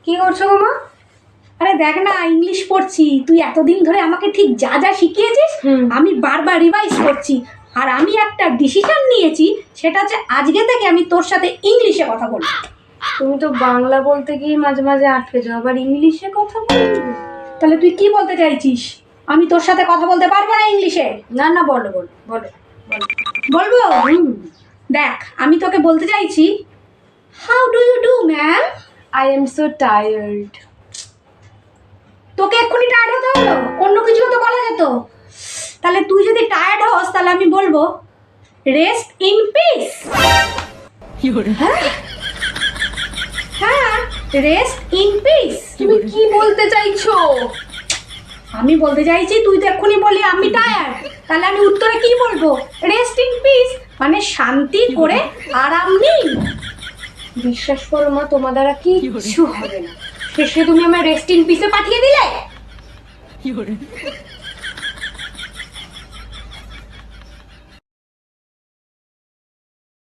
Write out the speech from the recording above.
কি করছো গো মা? আরে দেখ না, ইংলিশ পড়ছি। তুই এতদিন ধরে আমাকে ঠিক যা যা শিখিয়েছিস আমি বারবার রিভাইজ করছি। আর আমি একটা ডিসিশন নিয়েছি, সেটা হচ্ছে আজকে থেকে আমি তোর সাথে ইংলিশে কথা বলবো। তুমি তো বাংলা বলতে গিয়ে মাঝে মাঝে আটকে যাও, আবার ইংলিশে কথা বলবে? তাহলে তুই কি বলতে চাইছিস? আমি তোর সাথে কথা বলতে পারবো না ইংলিশে? না না, বলো বলো বলো বলো। বলবো? দেখ, আমি তোকে বলতে চাইছি, how do you do ma'am. I am so tired. তোকে এক্ষুনি টায়ার্ড হতে হলো? অন্য কিছু তো বলা যেত। তাহলে তুই যদি টায়ার্ড হস তাহলে আমি বলবো রেস্ট ইন পিস। হ্যাঁ, রেস্ট ইন পিস। তুমি কি বলতে চাইছো? আমি বলতে চাইছি, তুই তো এক্ষুনি বলি আমি টায়ার্ড, তাহলে আমি উত্তরে কি বলবো? রেস্ট ইন পিস, মানে শান্তি করে আরাম নিন। বিশ্বাস করো মা, তোমার দ্বারা কিচ্ছু হবে না। শেষে তুমি আমার রেস্ট ইন পিসে পাঠিয়ে দিলে।